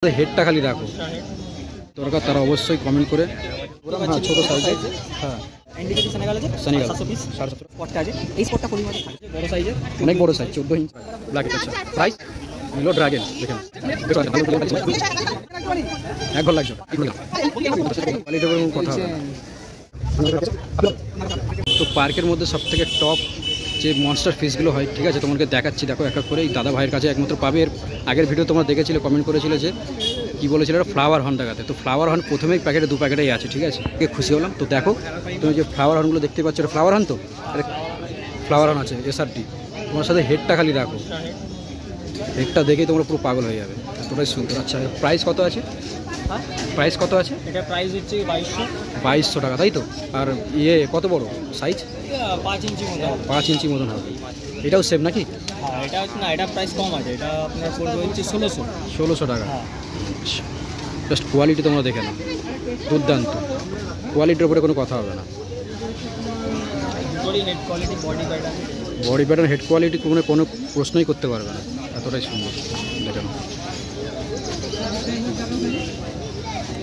হেডটা খালি দেখো, দরকার তারা অবশ্যই কমেন্ট করে। হ্যাঁ ছোটো সাইজে, হ্যাঁ অনেক বড়ো সাইজ 14 ইঞ্চ ব্ল্যাকেট। আচ্ছা প্রাইস নিলো ড্রাগন, দেখেন এক ঘর লাগছে কোয়ালিটির কথা হবে। তো পার্কের মধ্যে সবথেকে টপ যে মনস্টার ফিশগুলো হয়, ঠিক আছে তোমাকে দেখাচ্ছি। দেখো এক এক করে এই দাদা ভাইয়ের কাছে একমাত্র পাবে। এর আগের ভিডিও তোমরা দেখেছিলে, কমেন্ট করেছিলে যে কী বলেছিল ফ্লাওয়ার হর্ন দেখাতে। তো ফ্লাওয়ার হর্ন প্রথমেই প্যাকেটে 2 প্যাকেটেই আছে, ঠিক আছে খুশি হলাম। তো দেখো তুমি যে ফ্লাওয়ার হর্নগুলো দেখতে পাচ্ছ, এটা ফ্লাওয়ার হর্ন। তো ফ্লাওয়ার হর্ন আছে SRT। তোমার সাথে হেডটা খালি দেখো, হেডটা দেখেই তোমরা পুরো পাগল হয়ে যাবে, এতটাই সুন্দর। আচ্ছা প্রাইস কত আছে? প্রাইস কত আছে? এটা প্রাইস হচ্ছে 2200 টাকা, তাই তো? আর ইয়ে কত বড় সাইজ? 5 ইঞ্চি মতো। 5 ইঞ্চি মতন হবে। এটাও সেম নাকি? হ্যাঁ এটা না, এটা প্রাইস কম আছে। এটা আপনার পড়বে হচ্ছে 1600 টাকা। জাস্ট কোয়ালিটি তোমরা দেখে নাও, দুর্দান্ত কোয়ালিটির উপরে কোনো কথা হবে না। বডি প্যাটার্ন হেড কোয়ালিটি কোনো প্রশ্নই করতে পারবে না, এতটাই সুন্দর দেখে নাও।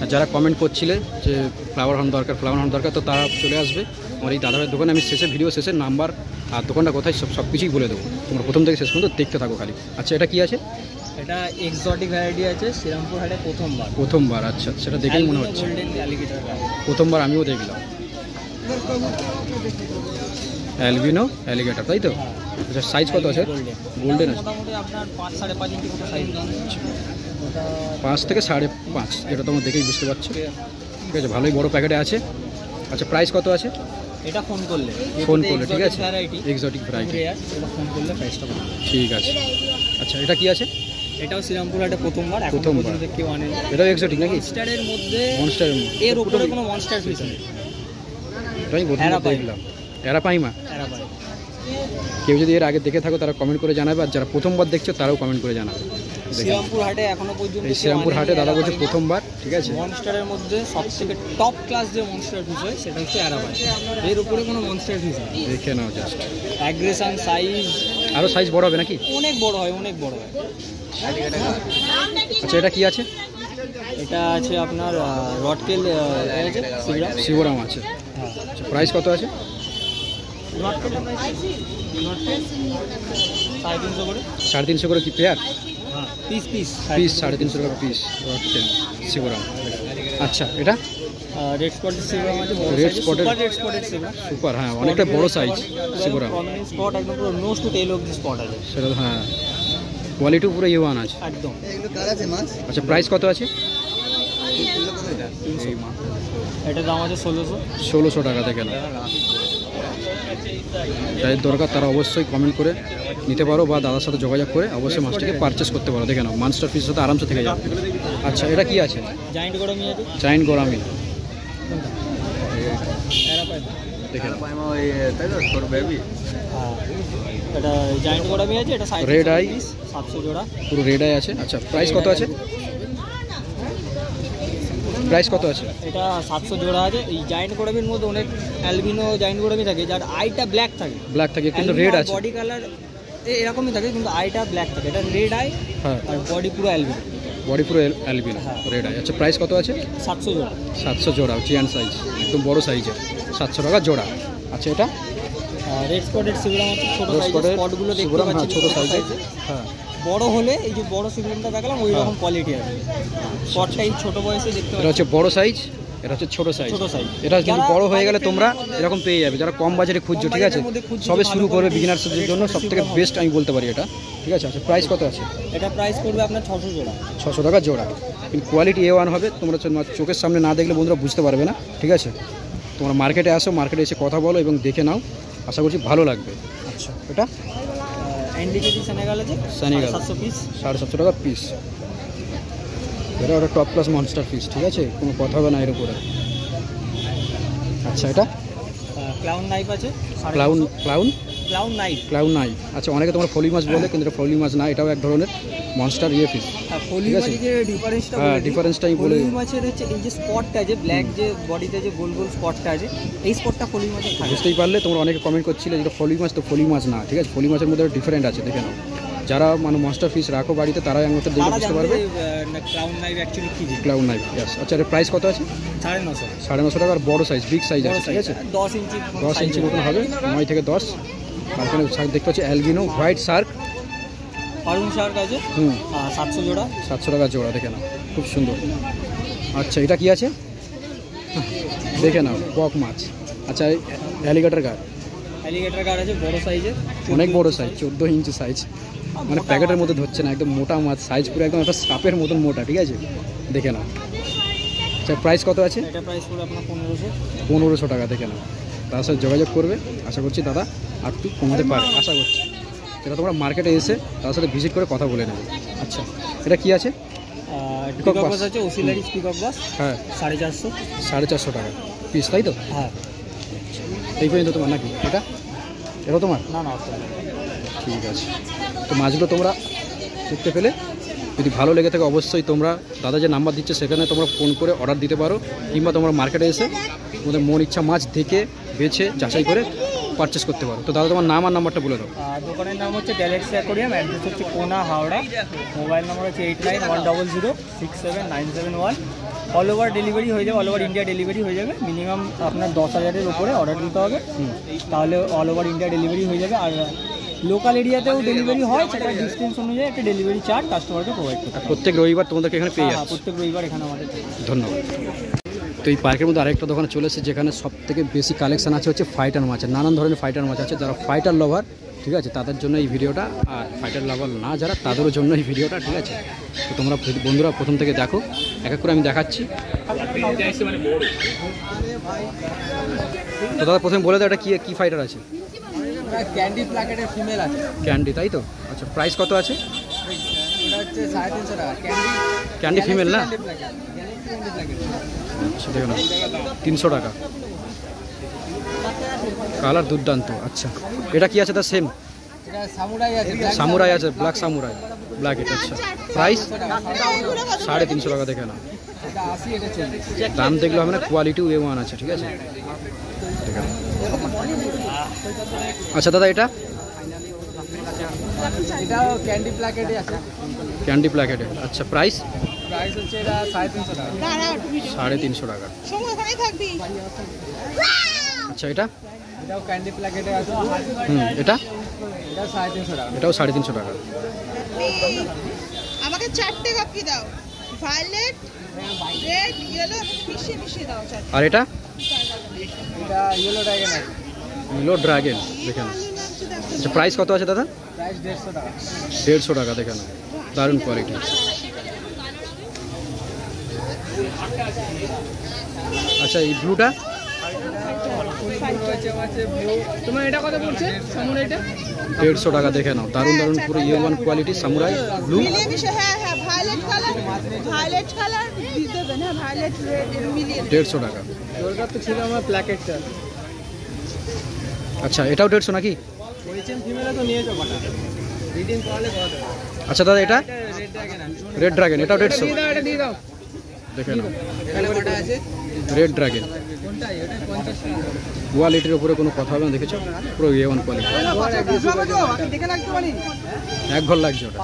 আর যারা কমেন্ট করছিলে যে ফ্লাওয়ার হর্ন দরকার, তো তারা চলে আসবে আমার এই দাদাভাইয়ের দোকানে। আমি শেষে শেষের নাম্বার আর দোকানটা কোথায় সব কিছুই বলে দেবো, তোমরা প্রথম থেকে শেষ পর্যন্ত দেখতে থাকো খালি। আচ্ছা এটা কি আছে? এটা এক্সোটিক ভ্যারাইটি আছে, শ্রীরামপুর হাটে প্রথমবার। আচ্ছা সেটা দেখেই মনে হচ্ছে প্রথমবার, আমিও দেখলাম অ্যালবিনো অ্যালিগেটর, তাই তো? আচ্ছা সাইজ কত আছে? গোল্ডেন আছে মোটামুটি আপনার 5-5.5 ইঞ্চি মতো সাইজ, 5 থেকে 5.5, যেটা তোমরা দেখেই বুঝতে পারছো, ঠিক আছে ভালোই বড় প্যাকেটে আছে। আচ্ছা প্রাইস কত আছে? এটা ফোন করলে ঠিক আছে, এক্সোটিক ভ্যারাইটি, এটা ফোন করলে প্রাইসটা বলবো। ঠিক আছে। আচ্ছা এটা কি আছে? এটাও শ্রীরামপুর হাটে প্রথমবার কেউ আনে। এটাও এক্সোটিক নাকি? মনস্টারের মধ্যে এর উপরে কোনো মনস্টার ফিশ নেই। এটাই দেখলাম অ্যারাপাইমা। কেউ যদি এর আগে দেখে থাকো তারা কমেন্ট করে জানাবে, আর যারা প্রথমবার দেখছো তারাও কমেন্ট করে জানাবে। শ্রীরামপুর হাটে এখনো পর্যন্ত, এই শ্রীরামপুর হাটে দাদা বলছে প্রথমবার, ঠিক আছে। মনস্টারের মধ্যে সবথেকে টপ ক্লাস যে মনস্টার ফিশ হয় সেটা হচ্ছে অ্যারাপাইমা। এর উপরে কোনো মনস্টার ফিশ নেই। দেখে নাও জাস্ট অ্যাগ্রেশন সাইজ, আরও সাইজ বড় হবে নাকি? অনেক বড় হয়, অনেক বড় হয়। আচ্ছা এটা কি আছে? এটা আছে আপনার রডকেল আছে, শিবরাম আছে। আচ্ছা প্রাইস কত আছে? 350 করে কি পেয়ার? পিস 350 টাকা পিস রডকেল শিবরাম। আচ্ছা এটা রেড স্পটেড শিবরাম আছে, রেড স্পটেড সুপার, হ্যাঁ অনেকটা বড় সাইজ শিবরাম। স্পট একদম পুরো নোজ টু টেল অবধি স্পট আছে সেটা, হ্যাঁ কোয়ালিটি পুরো ইউয়ান আছে একদম। আচ্ছা প্রাইস কত আছে? এটার দাম আছে 1600 টাকা। দেখে নাও, যাদের দরকার তারা অবশ্যই কমেন্ট করে নিতে পারো, বা দাদার সাথে যোগাযোগ করে অবশ্যই মাছটিকে পারচেস করতে পারো। দেখে নাও মনস্টার ফিশের সাথে আরামসে থেকে যাবে। আচ্ছা এটা কি আছে? জায়ান্ট গোরামি আছে। জায়ান্ট গোরামি, দেখে নাও এটা জায়ান্ট গোরামি আছে। এটা রেড আই 700 জোড়া, পুরো রেড আই আছে। আচ্ছা প্রাইস কত আছে? প্রাইস কত আছে? এটা 700 জোড়া আছে। এই জায়ান্ট গোরামির মধ্যে অনেক অ্যালবিনো জায়ান্ট গোরামি থাকে যার আইটা ব্ল্যাক থাকে, কিন্তু রেড আছে। বডি কালার এরকমই থাকে কিন্তু আইটা ব্ল্যাক থাকে। এটা রেড আই, হ্যাঁ আর বডি পুরো অ্যালবিনো, রেড আই। আচ্ছা প্রাইস কত আছে? 700 জোড়া। 700 জোড়া, চিয়ান সাইজ, একদম বড় সাইজে 700 টাকা জোড়া। আচ্ছা এটা রেড স্পটেড শিবরাম আছে, ছোট সাইজের স্পটগুলো দেখতে পাচ্ছেন, ছোট সাইজে। হ্যাঁ বড় হলে এই যে বড় শিবরামটা দেখালাম ওই রকম কোয়ালিটি আছে। স্পটটা এই ছোট বয়সে দেখতে পাচ্ছেন, এটা হচ্ছে বড় সাইজ, এটা হচ্ছে ছোট সাইজ। এটা কিন্তু বড় হয়ে গেলে তোমরা এরকম পেয়ে যাবে, যারা কম বাজারে খুঁজছো, ঠিক আছে সবে শুরু করবে বিগিনার্সদের জন্য সবথেকে বেস্ট আমি বলতে পারি এটা, ঠিক আছে। আচ্ছা প্রাইস কত আছে? এটা প্রাইস পড়বে আপনার 600 জোড়া। 600 টাকা জোড়া, কিন্তু কোয়ালিটি A1 হবে। তোমরা চোখের সামনে না দেখলে বন্ধুরা বুঝতে পারবে না, ঠিক আছে। তোমরা মার্কেটে আসো, মার্কেটে এসে কথা বলো এবং দেখে নাও, আশা করছি ভালো লাগবে। আচ্ছা এটা এনডিকেটি সেনেগাল আছে, 700 পিস, 750 টাকা পিস। এটা ওটা টপ ক্লাস মনস্টার ফিশ, ঠিক আছে কোনো কথা হবে না এর উপরে। আচ্ছা এটা ক্লাউন নাইফ আছে, ক্লাউন নাইফ। আচ্ছা অনেকে তোমরা ফলি মাছ বলে, কিন্তু এটা ফলি মাছ না, এটাও এক ধরনের মনস্টার ফিশ। ফলি মাছের ডিফারেন্সটাই বলে। ফলি মাছের হচ্ছে এই যে স্পটটা আছে ব্ল্যাক, যে বডিতে যে গোল গোল স্পটটা আছে, এই স্পটটা ফলি মাছের থাকে। বুঝতেই পারলে, তোমরা অনেকে কমেন্ট করছিলে যেটা ফলি মাছ, তো ফলি মাছ না, ঠিক আছে ফলি মাছের মধ্যে ডিফারেন্ট আছে, দেখে নাও যারা মানে মনস্টার ফিশ রাখো বাড়িতে তারাই একমাত্র দেখে বুঝতে পারবে। ক্লাউন নাইফ অ্যাকচুয়ালি কি জিনিস? ক্লাউন নাইফ, ইয়াস। আচ্ছা, এর প্রাইস কত আছে? 950 950 টাকা। আর বড় সাইজ, বিগ সাইজ আছে, ঠিক আছে? 10 ইঞ্চি 10 ইঞ্চি মতন হবে, 9 থেকে 10। আর এখানে দেখতে পাচ্ছি অ্যালবিনো হোয়াইট শার্ক, পারুন শার্ক আছে 700 জোড়া, 700 টাকা জোড়া, দেখে নাও, খুব সুন্দর। আচ্ছা, এটা কি আছে দেখে নাও, কক মাছ। আচ্ছা, অ্যালিগেটর কার আছে বড় সাইজের, অনেক বড় সাইজ, 14 ইঞ্চি সাইজ, মানে প্যাকেটের মধ্যে ধরছে না, একদম মোটা মাছ, সাইজ পুরো একদম একটা সাপের মতন মোটা, ঠিক আছে? দেখে নাও। আচ্ছা, প্রাইস কত আছে? এটা প্রাইস পুরো আপনার 1500 টাকা, দেখে নাও। তার সাথে যোগাযোগ করবে, আশা করছি দাদা আর একটু কমাতে পারে, আশা করছি। সেটা তোমরা মার্কেটে এসে তার সাথে ভিজিট করে কথা বলে নেবে। আচ্ছা, এটা কি আছে? পিকক বাস আছে, অসিলারি পিকক বাস, হ্যাঁ 450 টাকা পিস, তাই তো? হ্যাঁ, এই পর্যন্ত তোমার নাকি? এটা তোমার? না ঠিক আছে। তো মাছগুলো তোমরা দেখতে পেলে, যদি ভালো লেগে থাকে অবশ্যই তোমরা দাদা যে নাম্বার দিচ্ছে সেখানে তোমরা ফোন করে অর্ডার দিতে পারো, কিংবা তোমরা মার্কেটে এসে তোমাদের মন ইচ্ছা মাছ দেখে বেছে যাচাই করে পারচেস করতে পারো। তো দাদা তোমার নাম আর নাম্বারটা বলে দাও। দোকানের নাম হচ্ছে গ্যালাক্সি অ্যাকোরিয়াম, অ্যাড্রেস হচ্ছে কোনা, হাওড়া। মোবাইল নাম্বার হচ্ছে 8910067971। অল ওভার ডেলিভারি হয়ে যাবে, অল ওভার ইন্ডিয়া ডেলিভারি হয়ে যাবে। মিনিমাম আপনার 10,000-এর উপরে অর্ডার দিতে হবে, তাহলে অল ওভার ইন্ডিয়া ডেলিভারি হয়ে যাবে। আর লোকাল এরিয়াতেও ডেলিভারি হয়, সেটা ডিস্টেন্স অনুযায়ী একটা ডেলিভারি চার্জ কাস্টমারকে প্রোভাইড করতে হবে। প্রত্যেক রবিবার তোমাদেরকে এখানে পেয়ে যাচ্ছে? প্রত্যেক রবিবার এখানে আমাদের। ধন্যবাদ। তো এই পার্কের মধ্যে আরেকটা দোকানে চলে এসেছে, যেখানে সবথেকে বেশি কালেকশন আছে হচ্ছে ফাইটার মাছের। নানান ধরনের ফাইটার মাছ আছে। যারা ফাইটার লাভার, ঠিক আছে, তাদের জন্য এই ভিডিওটা। আর ফাইটার লাভার না যারা, তাদেরও জন্য এই ভিডিওটা, ঠিক আছে? তো তোমরা বন্ধুরা প্রথম থেকে দেখো, এক এক করে আমি দেখাচ্ছি। তো দাদা প্রথমে বলে দাও, এটা কি ফাইটার আছে? ক্যান্ডি প্ল্যাকেটের ফিমেল আছে। ক্যান্ডি, তাই তো? আচ্ছা, প্রাইস কত আছে? এটা হচ্ছে 350 টাকা। ক্যান্ডি ফিমেল না? আচ্ছা, দেখো না, 300 টাকা। কালার দুর্দান্ত। আচ্ছা, এটা কি আছে? তার সেম সামুরাই আছে, ব্ল্যাক সামুরাই, ব্ল্যাক। এটা আচ্ছা, প্রাইস 350 টাকা। দেখে না, দাম দেখলে হবে না, কোয়ালিটিও A1 আছে, ঠিক আছে? আচ্ছা দাদা, এটা ক্যান্ডি প্ল্যাকেটে আছে, ক্যান্ডি প্ল্যাকেটে। আচ্ছা, প্রাইস হচ্ছে এটা 350 টাকা। 350 টাকা। আচ্ছা, এটাও ক্যান্ডি প্ল্যাকেটে আছে। এটা 350 টাকা। এটাও 350 টাকা। আমাকে 4টে কপি দাও, ভায়োলেট, রেড, ইয়েলো, মিশিয়ে দাও 4টে। আর এটা ইয়েলো ড্রাগন আছে। ইয়েলো ড্রাগন, দেখেন। আচ্ছা, প্রাইস কত আছে দাদা? প্রাইস 150 টাকা। 150 টাকা, দেখেন, দারুণ কোয়ালিটি। আচ্ছা, এই ব্লুটা? তোমার এটা কত পড়ছে? সামুরাইটা 150 টাকা। দেখে নাও, দারুণ দারুণ পুরো A1 কোয়ালিটি সামুরাই ব্লু। হ্যাঁ, ভায়োলেট কালার দিতে দেবেন। হ্যাঁ, ভায়োলেট, রেড মিলিয়ে 150 টাকা। দরকার তো ছিল আমার প্ল্যাকেটটা। আচ্ছা, এটাও 150 নাকি? ওইচেন ফিমেলও তো নিয়ে যাও বাটা। রিডিং করালে কত? আচ্ছা দাদা, এটা রেড ড্রাগন আছে। রেড ড্রাগন, এটাও 150। এটা দিয়ে দাও। দেখে নাও, এখানে কটা আছে? Red dragon. কোনটা? এটা 50 টাকা। কোয়ালিটির উপরে কোনো কথা হবে না, দেখেছো? পুরো A1 কোয়ালিটি। দেখে রাখতে পারি। এক ঘর লাগছে ওটা।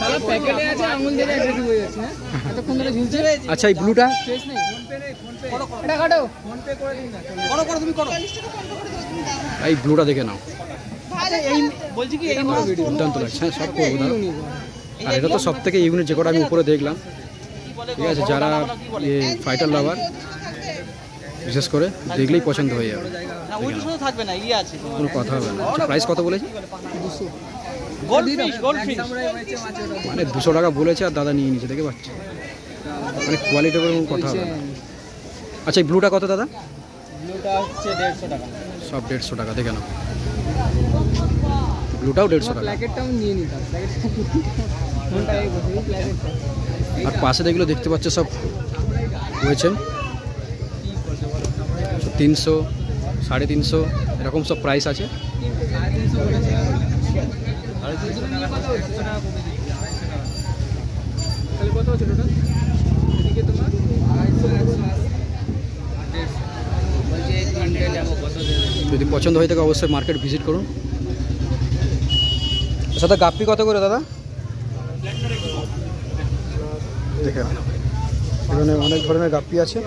সারা প্যাকেটে আছে, আঙুল দিয়ে অ্যাগ্রেসিভ হয়ে যাচ্ছে। হ্যাঁ, এতক্ষণ ধরে ঝুলছে। আচ্ছা, এই ব্লুটা? স্পেস নেই। ফোন পে নেই, ফোন পে। এটা কাটো। ফোন পে করে দিন না। করো তুমি করো। 40 টাকা ফোন করে দাও, তুমি দাও। এই ব্লুটা দেখে নাও, বলছি কি এই মাছ দুর্দান্ত লাগছে। হ্যাঁ, সব করবো দাদা। আর এটা তো সব থেকে ইউনিক, যে কটা আমি উপরে দেখলাম, ঠিক আছে? যারা ফাইটার লাভার বিশেষ করে দেখলেই পছন্দ হয়ে যাবে, থাকবে না, ইয়ে আছে। কোনো কথা হবে না। আচ্ছা, প্রাইস কত বলেছি? গোল্ডফিশ। মানে 200 টাকা বলেছে, আর দাদা নিয়ে নিচ্ছে, দেখে পাচ্ছি। মানে কোয়ালিটির উপরে কোনো কথা হবে না। আচ্ছা, এই ব্লুটা কত দাদা? ব্লুটা হচ্ছে 150 টাকা। সব 150 টাকা। দেখে নাও, ব্লুটাও 150 টাকা। প্ল্যাকেটটাও নিয়ে নিতাম। কোনটা? এই প্ল্যাকেটটা। আর পাশে যেগুলো দেখতে পাচ্ছ সব রয়েছে 300, 350 এরকম সব প্রাইস আছে। কত আছে টোটাল? এদিকে তোমার যদি পছন্দ হয়ে থাকে অবশ্যই মার্কেট ভিজিট করুন। সাথে গাপ্পি কত করে দাদা? দেখে নাও, এখানে অনেক ধরনের গাপ্পি আছে।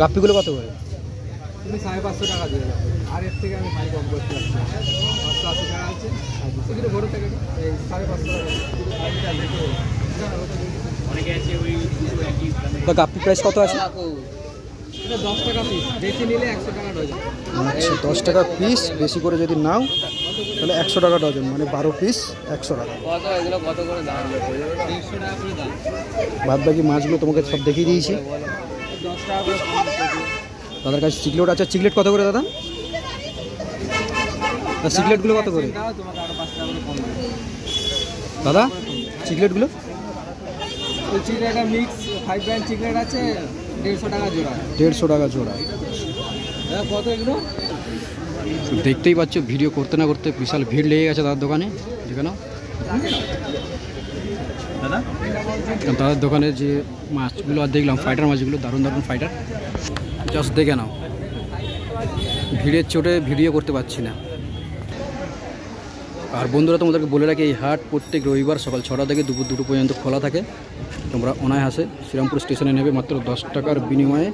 গাপ্পিগুলো কত করে? তুমি 550 টাকা দিয়ে যাবে, আর এর থেকে আমি ভাই কম করতে পারছি না। 580 টাকা আছে, এগুলো বড় থেকে এই 550 টাকা অনেকে আছে ওই একই। তো গাপ্পি প্রাইস কত আছে? এটা 10 টাকা পিস, বেশি নিলে 100 টাকা ডজন। আচ্ছা, 10 টাকা পিস, বেশি করে যদি নাও তাহলে 100 টাকা ডজন, মানে 12 পিস 100 টাকা। কত এগুলো কত করে দাম? 150 টাকা করে দাম। বাদ বাকি মাছগুলো তোমাকে সব দেখিয়ে দিয়েছি। 10 টাকা করে দাদার কাছে চিকলেট আছে। চিকলেট কত করে দাদা? চিকলেটগুলো কত করে দাও, তোমাকে আরো 5 টাকা করে কম দেব দাদা? চিকলেটগুলো ওই চিকলেট মিক্স 5 ব্র্যান্ড চিকলেট আছে 150 টাকা জোড়া। 150 টাকা জোড়া। কত এগুলো? দেখতেই পাচ্ছ, ভিডিও করতে না করতে বিশাল ভিড় লেগে গেছে দাদার দোকানে। দেখে নাও দাদা, দাদার দোকানে যে মাছগুলো আর দেখলাম, ফাইটার মাছগুলো, দারুণ দারুণ ফাইটার। জাস্ট দেখে নাও, ভিড়ের চোটে ভিডিও করতে পারছি না। আর বন্ধুরা, তোমাদেরকে বলে রাখি, এই হাট প্রত্যেক রবিবার সকাল 6টা থেকে দুপুর 2টো পর্যন্ত খোলা থাকে। তোমরা অনায়াসে শ্রীরামপুর স্টেশনে নেবে, মাত্র 10 টাকার বিনিময়ে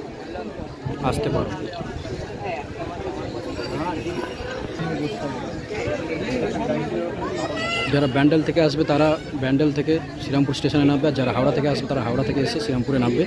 আসতে পারো। যারা ব্যান্ডেল থেকে আসবে তারা ব্যান্ডেল থেকে শ্রীরামপুর স্টেশনে নামবে, আর যারা হাওড়া থেকে আসবে তারা হাওড়া থেকে এসে শ্রীরামপুরে নামবে।